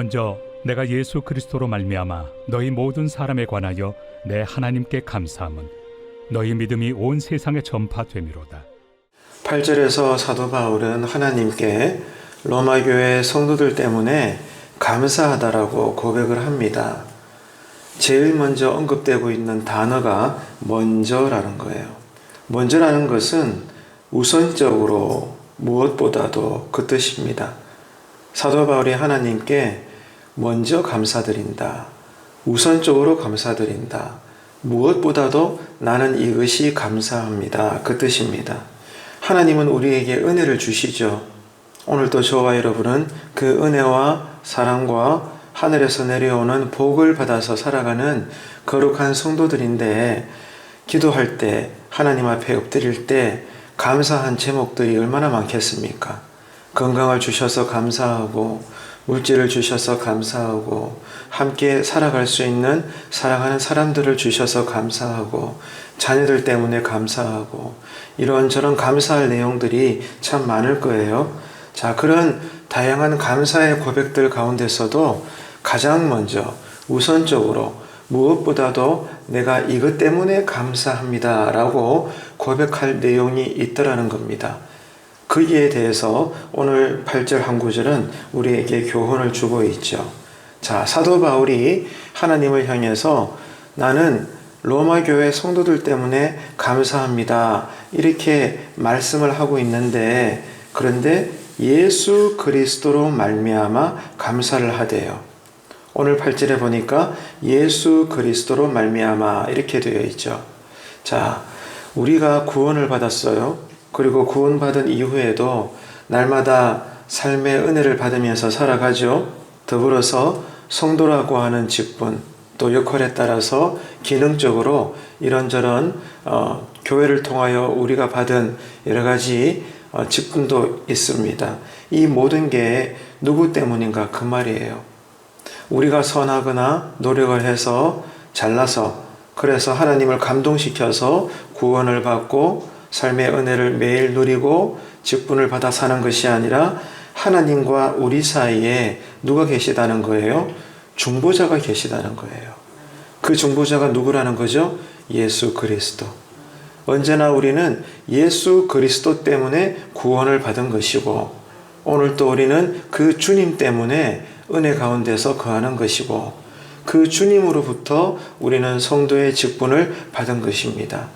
먼저 내가 예수 그리스도로 말미암아 너희 모든 사람에 관하여 내 하나님께 감사함은 너희 믿음이 온 세상에 전파됨이로다. 8절에서 사도 바울은 하나님께 로마 교회 성도들 때문에 감사하다라고 고백을 합니다. 제일 먼저 언급되고 있는 단어가 먼저라는 거예요. 먼저라는 것은 우선적으로 무엇보다도 그 뜻입니다. 사도 바울이 하나님께 먼저 감사드린다. 우선적으로 감사드린다. 무엇보다도 나는 이것이 감사합니다. 그 뜻입니다. 하나님은 우리에게 은혜를 주시죠. 오늘도 저와 여러분은 그 은혜와 사랑과 하늘에서 내려오는 복을 받아서 살아가는 거룩한 성도들인데, 기도할 때, 하나님 앞에 엎드릴 때 감사한 제목들이 얼마나 많겠습니까? 건강을 주셔서 감사하고, 물질을 주셔서 감사하고, 함께 살아갈 수 있는 사랑하는 사람들을 주셔서 감사하고, 자녀들 때문에 감사하고, 이런저런 감사할 내용들이 참 많을 거예요. 자, 그런 다양한 감사의 고백들 가운데서도 가장 먼저 우선적으로 무엇보다도 내가 이것 때문에 감사합니다 라고 고백할 내용이 있더라는 겁니다. 거기에 대해서 오늘 8절 한 구절은 우리에게 교훈을 주고 있죠. 자, 사도 바울이 하나님을 향해서 나는 로마 교회 성도들 때문에 감사합니다 이렇게 말씀을 하고 있는데, 그런데 예수 그리스도로 말미암아 감사를 하대요. 오늘 8절에 보니까 예수 그리스도로 말미암아 이렇게 되어 있죠. 자, 우리가 구원을 받았어요. 그리고 구원받은 이후에도 날마다 삶의 은혜를 받으면서 살아가죠. 더불어서 성도라고 하는 직분, 또 역할에 따라서 기능적으로 이런저런 교회를 통하여 우리가 받은 여러 가지 직분도 있습니다. 이 모든 게 누구 때문인가 그 말이에요. 우리가 선하거나 노력을 해서 잘나서, 그래서 하나님을 감동시켜서 구원을 받고 삶의 은혜를 매일 누리고 직분을 받아 사는 것이 아니라 하나님과 우리 사이에 누가 계시다는 거예요? 중보자가 계시다는 거예요. 그 중보자가 누구라는 거죠? 예수 그리스도. 언제나 우리는 예수 그리스도 때문에 구원을 받은 것이고, 오늘 또 우리는 그 주님 때문에 은혜 가운데서 거하는 것이고, 그 주님으로부터 우리는 성도의 직분을 받은 것입니다.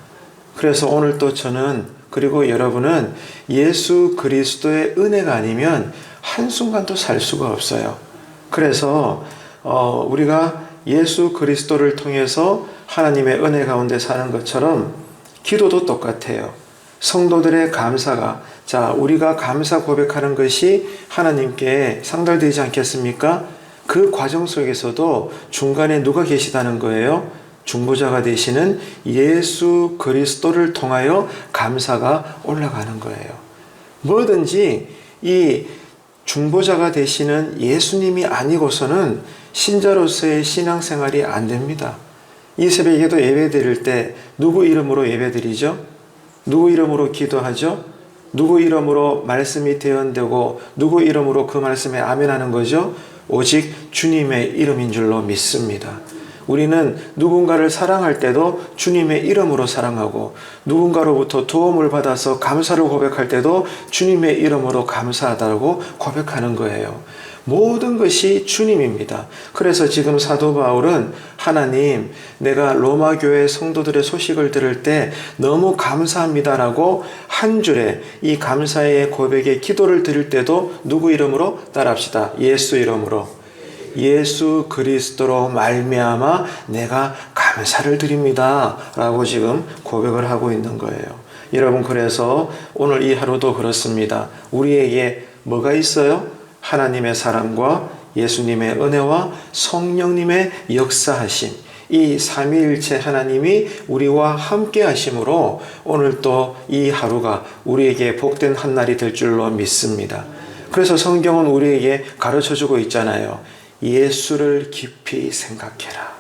그래서 오늘 또 저는, 그리고 여러분은 예수 그리스도의 은혜가 아니면 한순간도 살 수가 없어요. 그래서 우리가 예수 그리스도를 통해서 하나님의 은혜 가운데 사는 것처럼 기도도 똑같아요. 성도들의 감사가, 자, 우리가 감사 고백하는 것이 하나님께 상달되지 않겠습니까? 그 과정 속에서도 중간에 누가 계시다는 거예요? 중보자가 되시는 예수 그리스도를 통하여 감사가 올라가는 거예요. 뭐든지 이 중보자가 되시는 예수님이 아니고서는 신자로서의 신앙생활이 안 됩니다. 이 새벽에도 예배 드릴 때 누구 이름으로 예배 드리죠? 누구 이름으로 기도하죠? 누구 이름으로 말씀이 대언되고 누구 이름으로 그 말씀에 아멘하는 거죠? 오직 주님의 이름인 줄로 믿습니다. 우리는 누군가를 사랑할 때도 주님의 이름으로 사랑하고, 누군가로부터 도움을 받아서 감사를 고백할 때도 주님의 이름으로 감사하다고 고백하는 거예요. 모든 것이 주님입니다. 그래서 지금 사도 바울은 하나님, 내가 로마 교회 성도들의 소식을 들을 때 너무 감사합니다라고 한 줄에 이 감사의 고백의 기도를 드릴 때도 누구 이름으로? 따라합시다. 예수 이름으로. 예수 그리스도로 말미암아 내가 감사를 드립니다 라고 지금 고백을 하고 있는 거예요. 여러분, 그래서 오늘 이 하루도 그렇습니다. 우리에게 뭐가 있어요? 하나님의 사랑과 예수님의 은혜와 성령님의 역사하심, 이 삼위일체 하나님이 우리와 함께 하심으로 오늘 또 이 하루가 우리에게 복된 한 날이 될 줄로 믿습니다. 그래서 성경은 우리에게 가르쳐주고 있잖아요. 예수를 깊이 생각해라.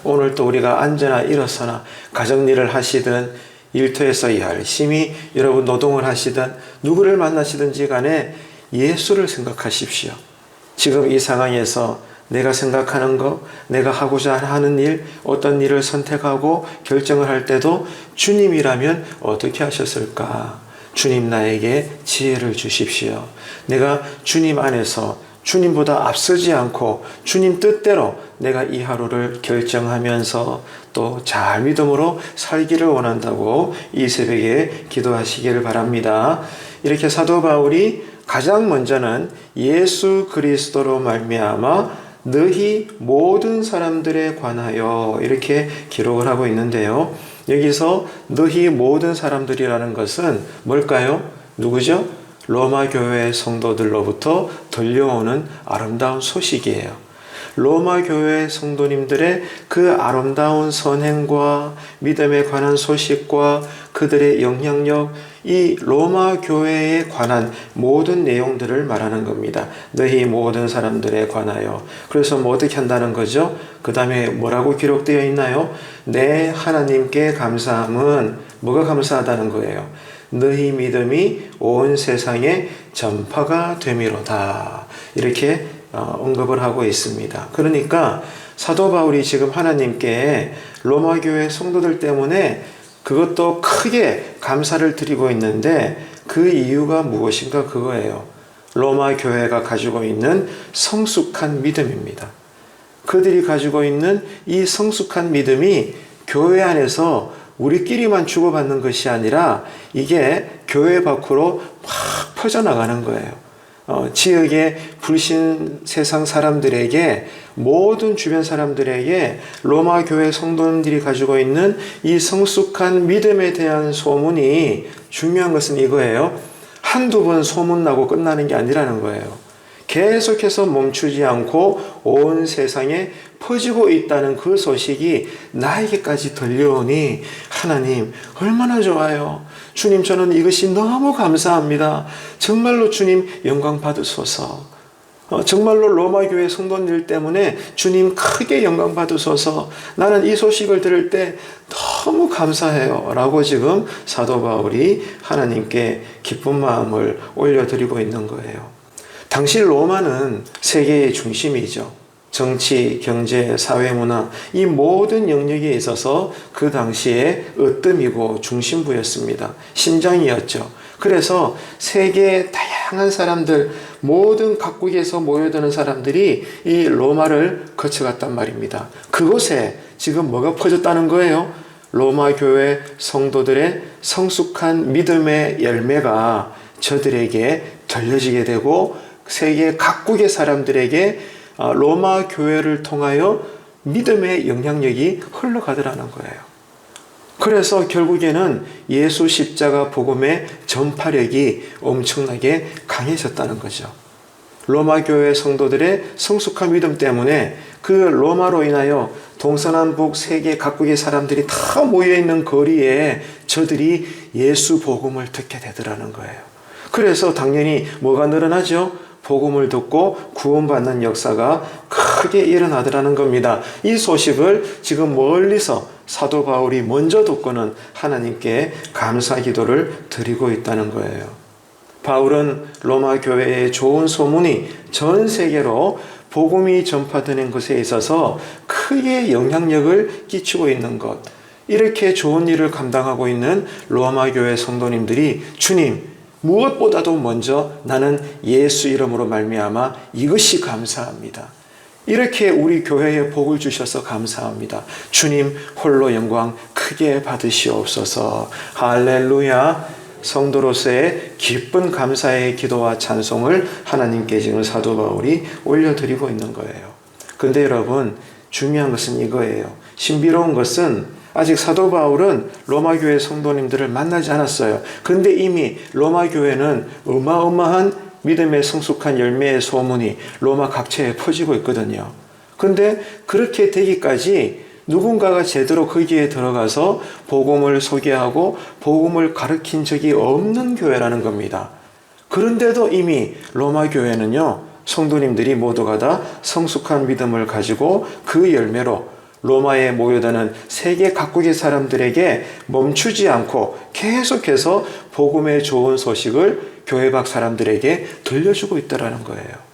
오늘 또 우리가 앉아나 일어서나 가정일을 하시든 일터에서 열심히 여러분 노동을 하시든 누구를 만나시든지 간에 예수를 생각하십시오. 지금 이 상황에서 내가 생각하는 것, 내가 하고자 하는 일, 어떤 일을 선택하고 결정을 할 때도 주님이라면 어떻게 하셨을까? 주님 나에게 지혜를 주십시오. 내가 주님 안에서 주님보다 앞서지 않고 주님 뜻대로 내가 이 하루를 결정하면서 또 잘 믿음으로 살기를 원한다고 이 새벽에 기도하시기를 바랍니다. 이렇게 사도 바울이 가장 먼저는 예수 그리스도로 말미암아 너희 모든 사람들에 관하여 이렇게 기록을 하고 있는데요. 여기서 너희 모든 사람들이라는 것은 뭘까요? 누구죠? 로마 교회 성도들로부터 들려오는 아름다운 소식이에요. 로마 교회 성도님들의 그 아름다운 선행과 믿음에 관한 소식과 그들의 영향력, 이 로마 교회에 관한 모든 내용들을 말하는 겁니다. 너희 모든 사람들에 관하여. 그래서 뭐 어떻게 한다는 거죠? 그 다음에 뭐라고 기록되어 있나요? 내 하나님께 감사함은 뭐가 감사하다는 거예요? 너희 믿음이 온 세상에 전파가 되미로다. 이렇게 언급을 하고 있습니다. 그러니까 사도 바울이 지금 하나님께 로마 교회 성도들 때문에 그것도 크게 감사를 드리고 있는데 그 이유가 무엇인가 그거예요. 로마 교회가 가지고 있는 성숙한 믿음입니다. 그들이 가지고 있는 이 성숙한 믿음이 교회 안에서 우리끼리만 주고받는 것이 아니라 이게 교회 밖으로 막 퍼져나가는 거예요. 지역의 불신 세상 사람들에게, 모든 주변 사람들에게 로마 교회 성도님들이 가지고 있는 이 성숙한 믿음에 대한 소문이, 중요한 것은 이거예요. 한두 번 소문나고 끝나는 게 아니라는 거예요. 계속해서 멈추지 않고 온 세상에 퍼지고 있다는 그 소식이 나에게까지 들려오니 하나님 얼마나 좋아요. 주님, 저는 이것이 너무 감사합니다. 정말로 주님 영광 받으소서. 정말로 로마 교회 성도들 때문에 주님 크게 영광 받으소서. 나는 이 소식을 들을 때 너무 감사해요. 라고 지금 사도 바울이 하나님께 기쁜 마음을 올려드리고 있는 거예요. 당시 로마는 세계의 중심이죠. 정치, 경제, 사회, 문화, 이 모든 영역에 있어서 그 당시에 으뜸이고 중심부였습니다. 심장이었죠. 그래서 세계의 다양한 사람들, 모든 각국에서 모여드는 사람들이 이 로마를 거쳐갔단 말입니다. 그곳에 지금 뭐가 퍼졌다는 거예요? 로마 교회 성도들의 성숙한 믿음의 열매가 저들에게 들려지게 되고 세계 각국의 사람들에게 로마 교회를 통하여 믿음의 영향력이 흘러가더라는 거예요. 그래서 결국에는 예수 십자가 복음의 전파력이 엄청나게 강해졌다는 거죠. 로마 교회 성도들의 성숙한 믿음 때문에 그 로마로 인하여 동서남북 세계 각국의 사람들이 다 모여있는 거리에 저들이 예수 복음을 듣게 되더라는 거예요. 그래서 당연히 뭐가 늘어나죠? 복음을 듣고 구원받는 역사가 크게 일어나더라는 겁니다. 이 소식을 지금 멀리서 사도 바울이 먼저 듣고는 하나님께 감사 기도를 드리고 있다는 거예요. 바울은 로마 교회의 좋은 소문이 전 세계로 복음이 전파되는 것에 있어서 크게 영향력을 끼치고 있는 것, 이렇게 좋은 일을 감당하고 있는 로마 교회 성도님들이 주님, 무엇보다도 먼저 나는 예수 이름으로 말미암아 이것이 감사합니다. 이렇게 우리 교회에 복을 주셔서 감사합니다. 주님 홀로 영광 크게 받으시옵소서. 할렐루야. 성도로서의 기쁜 감사의 기도와 찬송을 하나님께 지금 사도 바울이 올려드리고 있는 거예요. 그런데 여러분, 중요한 것은 이거예요. 신비로운 것은 아직 사도 바울은 로마 교회 성도님들을 만나지 않았어요. 그런데 이미 로마 교회는 어마어마한 믿음의 성숙한 열매의 소문이 로마 각처에 퍼지고 있거든요. 그런데 그렇게 되기까지 누군가가 제대로 거기에 들어가서 복음을 소개하고 복음을 가르친 적이 없는 교회라는 겁니다. 그런데도 이미 로마 교회는요, 성도님들이 모두가 다 성숙한 믿음을 가지고 그 열매로 로마에 모여드는 세계 각국의 사람들에게 멈추지 않고 계속해서 복음의 좋은 소식을 교회 밖 사람들에게 들려주고 있다는 거예요.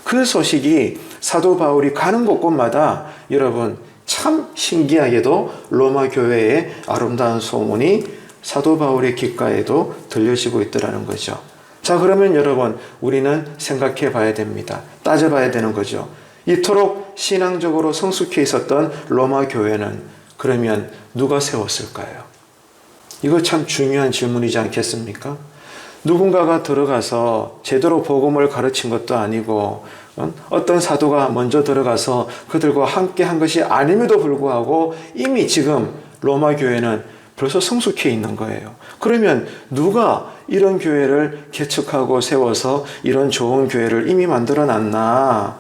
그 그 소식이 사도 바울이 가는 곳곳마다 여러분 참 신기하게도 로마 교회의 아름다운 소문이 사도 바울의 귓가에도 들려지고 있더라는 거죠. 자, 그러면 여러분 우리는 생각해 봐야 됩니다. 따져봐야 되는 거죠. 이토록 신앙적으로 성숙해 있었던 로마 교회는 그러면 누가 세웠을까요? 이거 참 중요한 질문이지 않겠습니까? 누군가가 들어가서 제대로 복음을 가르친 것도 아니고 어떤 사도가 먼저 들어가서 그들과 함께 한 것이 아님에도 불구하고 이미 지금 로마 교회는 벌써 성숙해 있는 거예요. 그러면 누가 이런 교회를 개척하고 세워서 이런 좋은 교회를 이미 만들어 놨나?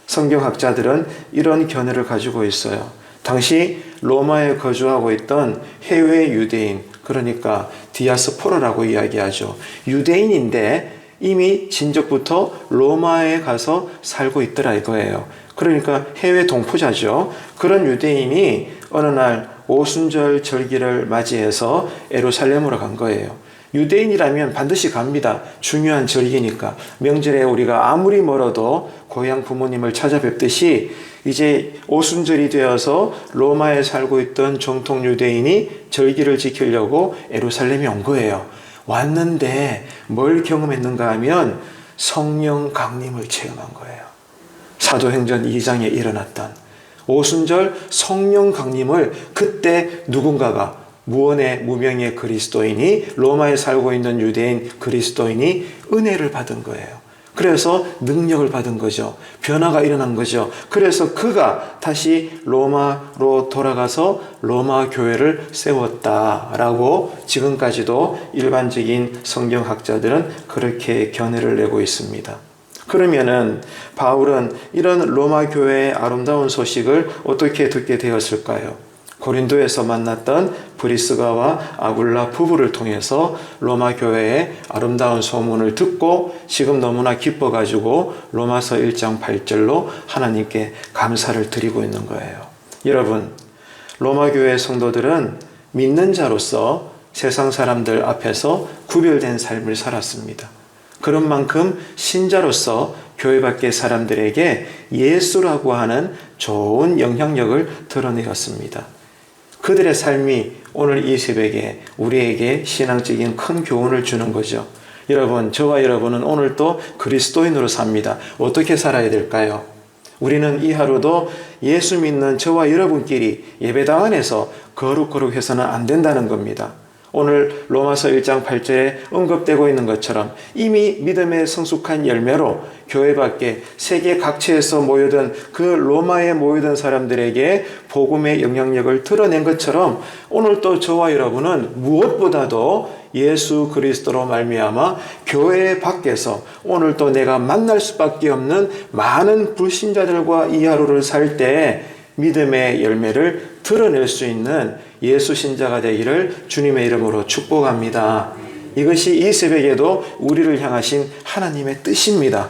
성경학자들은 이런 견해를 가지고 있어요. 당시 로마에 거주하고 있던 해외 유대인, 그러니까 디아스포라라고 이야기하죠. 유대인인데 이미 진적부터 로마에 가서 살고 있더라 이거예요. 그러니까 해외 동포자죠. 그런 유대인이 어느 날 오순절 절기를 맞이해서 예루살렘으로 간 거예요. 유대인이라면 반드시 갑니다. 중요한 절기니까. 명절에 우리가 아무리 멀어도 고향 부모님을 찾아뵙듯이 이제 오순절이 되어서 로마에 살고 있던 정통 유대인이 절기를 지키려고 예루살렘에 온 거예요. 왔는데 뭘 경험했는가 하면 성령 강림을 체험한 거예요. 사도행전 2장에 일어났던 오순절 성령 강림을 그때 누군가가 무언의 무명의 그리스도인이 로마에 살고 있는 유대인 그리스도인이 은혜를 받은 거예요. 그래서 능력을 받은 거죠. 변화가 일어난 거죠. 그래서 그가 다시 로마로 돌아가서 로마 교회를 세웠다라고 지금까지도 일반적인 성경학자들은 그렇게 견해를 내고 있습니다. 그러면은 바울은 이런 로마 교회의 아름다운 소식을 어떻게 듣게 되었을까요? 고린도에서 만났던 브리스가와 아굴라 부부를 통해서 로마 교회의 아름다운 소문을 듣고 지금 너무나 기뻐가지고 로마서 1장 8절로 하나님께 감사를 드리고 있는 거예요. 여러분, 로마 교회 성도들은 믿는 자로서 세상 사람들 앞에서 구별된 삶을 살았습니다. 그런 만큼 신자로서 교회 밖의 사람들에게 예수라고 하는 좋은 영향력을 드러내었습니다. 그들의 삶이 오늘 이 새벽에 우리에게 신앙적인 큰 교훈을 주는 거죠. 여러분, 저와 여러분은 오늘 또 그리스도인으로 삽니다. 어떻게 살아야 될까요? 우리는 이 하루도 예수 믿는 저와 여러분끼리 예배당 안에서 거룩거룩해서는 안 된다는 겁니다. 오늘 로마서 1장 8절에 언급되고 있는 것처럼 이미 믿음의 성숙한 열매로 교회 밖에 세계 각지에서 모여든 그 로마에 모여든 사람들에게 복음의 영향력을 드러낸 것처럼 오늘 또 저와 여러분은 무엇보다도 예수 그리스도로 말미암아 교회 밖에서 오늘 또 내가 만날 수밖에 없는 많은 불신자들과 이 하루를 살 때 믿음의 열매를 드러낼 수 있는 예수 신자가 되기를 주님의 이름으로 축복합니다. 이것이 이 새벽에도 우리를 향하신 하나님의 뜻입니다.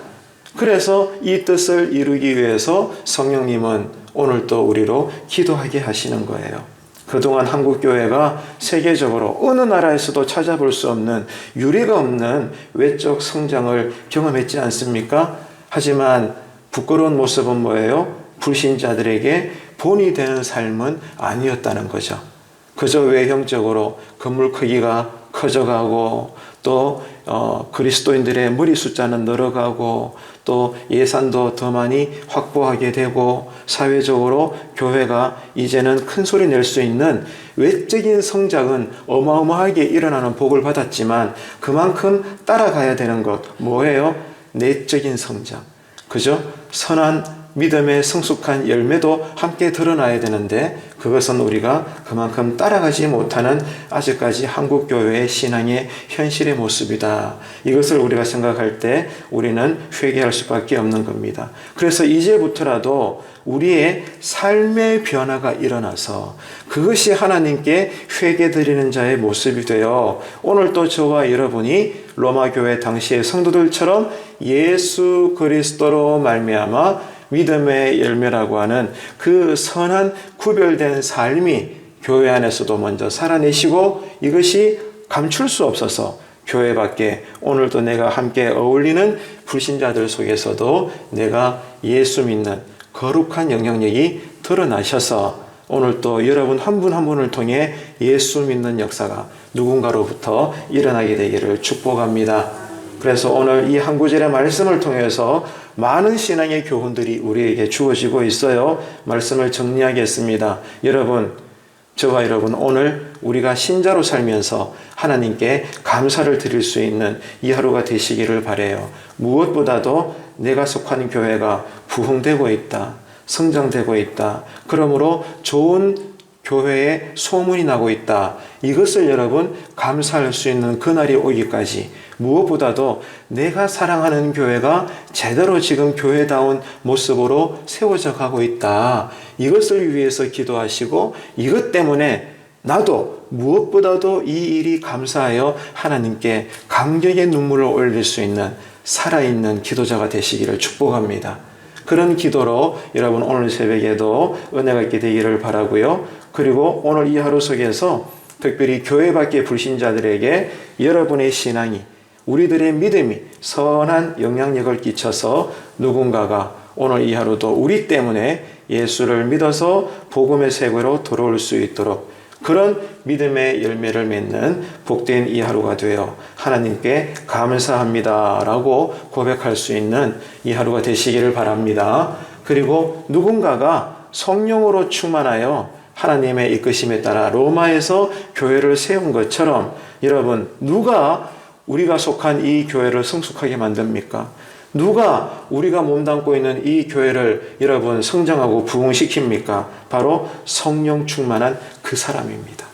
그래서 이 뜻을 이루기 위해서 성령님은 오늘 또 우리로 기도하게 하시는 거예요. 그동안 한국교회가 세계적으로 어느 나라에서도 찾아볼 수 없는 유례가 없는 외적 성장을 경험했지 않습니까? 하지만 부끄러운 모습은 뭐예요? 불신자들에게 본이 되는 삶은 아니었다는 거죠. 그저 외형적으로 건물 크기가 커져가고 또 그리스도인들의 머리 숫자는 늘어가고 또 예산도 더 많이 확보하게 되고 사회적으로 교회가 이제는 큰 소리 낼 수 있는 외적인 성장은 어마어마하게 일어나는 복을 받았지만 그만큼 따라가야 되는 것 뭐예요? 내적인 성장. 그죠? 선한 믿음의 성숙한 열매도 함께 드러나야 되는데 그것은 우리가 그만큼 따라가지 못하는 아직까지 한국교회의 신앙의 현실의 모습이다. 이것을 우리가 생각할 때 우리는 회개할 수밖에 없는 겁니다. 그래서 이제부터라도 우리의 삶의 변화가 일어나서 그것이 하나님께 회개드리는 자의 모습이 되어 오늘 또 저와 여러분이 로마교회 당시의 성도들처럼 예수 그리스도로 말미암아 믿음의 열매라고 하는 그 선한 구별된 삶이 교회 안에서도 먼저 살아내시고 이것이 감출 수 없어서 교회 밖에 오늘도 내가 함께 어울리는 불신자들 속에서도 내가 예수 믿는 거룩한 영향력이 드러나셔서 오늘 또 여러분 한 분 한 분을 통해 예수 믿는 역사가 누군가로부터 일어나게 되기를 축복합니다. 그래서 오늘 이 한 구절의 말씀을 통해서 많은 신앙의 교훈들이 우리에게 주어지고 있어요. 말씀을 정리하겠습니다. 여러분, 저와 여러분, 오늘 우리가 신자로 살면서 하나님께 감사를 드릴 수 있는 이 하루가 되시기를 바라요. 무엇보다도 내가 속하는 교회가 부흥되고 있다, 성장되고 있다, 그러므로 좋은 교회에 소문이 나고 있다, 이것을 여러분 감사할 수 있는 그날이 오기까지 무엇보다도 내가 사랑하는 교회가 제대로 지금 교회다운 모습으로 세워져 가고 있다, 이것을 위해서 기도하시고 이것 때문에 나도 무엇보다도 이 일이 감사하여 하나님께 감격의 눈물을 올릴 수 있는 살아있는 기도자가 되시기를 축복합니다. 그런 기도로 여러분 오늘 새벽에도 은혜가 있게 되기를 바라고요. 그리고 오늘 이 하루 속에서 특별히 교회 밖의 불신자들에게 여러분의 신앙이, 우리들의 믿음이 선한 영향력을 끼쳐서 누군가가 오늘 이 하루도 우리 때문에 예수를 믿어서 복음의 세계로 들어올 수 있도록 그런 믿음의 열매를 맺는 복된 이 하루가 되어 하나님께 감사합니다 라고 고백할 수 있는 이 하루가 되시기를 바랍니다. 그리고 누군가가 성령으로 충만하여 하나님의 이끄심에 따라 로마에서 교회를 세운 것처럼 여러분, 누가 우리가 속한 이 교회를 성숙하게 만듭니까? 누가 우리가 몸담고 있는 이 교회를 여러분 성장하고 부흥시킵니까? 바로 성령 충만한 그 사람입니다.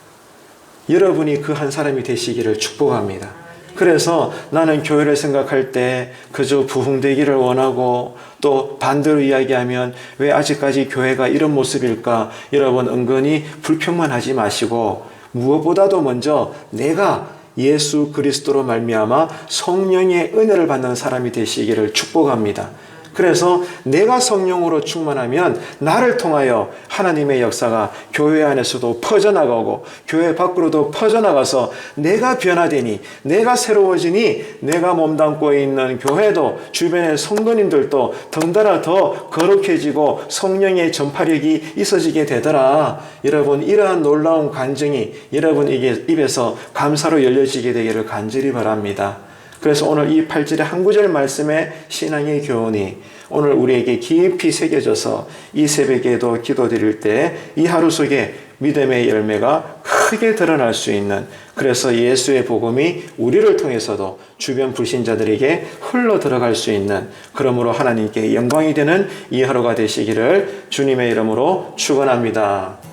여러분이 그 한 사람이 되시기를 축복합니다. 그래서 나는 교회를 생각할 때 그저 부흥되기를 원하고 또 반대로 이야기하면 왜 아직까지 교회가 이런 모습일까? 여러분 은근히 불평만 하지 마시고 무엇보다도 먼저 내가 예수 그리스도로 말미암아 성령의 은혜를 받는 사람이 되시기를 축복합니다. 그래서 내가 성령으로 충만하면 나를 통하여 하나님의 역사가 교회 안에서도 퍼져나가고 교회 밖으로도 퍼져나가서 내가 변화되니, 내가 새로워지니 내가 몸담고 있는 교회도 주변의 성도님들도 덩달아 더 거룩해지고 성령의 전파력이 있어지게 되더라. 여러분, 이러한 놀라운 간증이 여러분 입에서 감사로 열려지게 되기를 간절히 바랍니다. 그래서 오늘 이 8절의 한 구절 말씀의 신앙의 교훈이 오늘 우리에게 깊이 새겨져서 이 새벽에도 기도드릴 때 이 하루 속에 믿음의 열매가 크게 드러날 수 있는, 그래서 예수의 복음이 우리를 통해서도 주변 불신자들에게 흘러 들어갈 수 있는, 그러므로 하나님께 영광이 되는 이 하루가 되시기를 주님의 이름으로 축원합니다.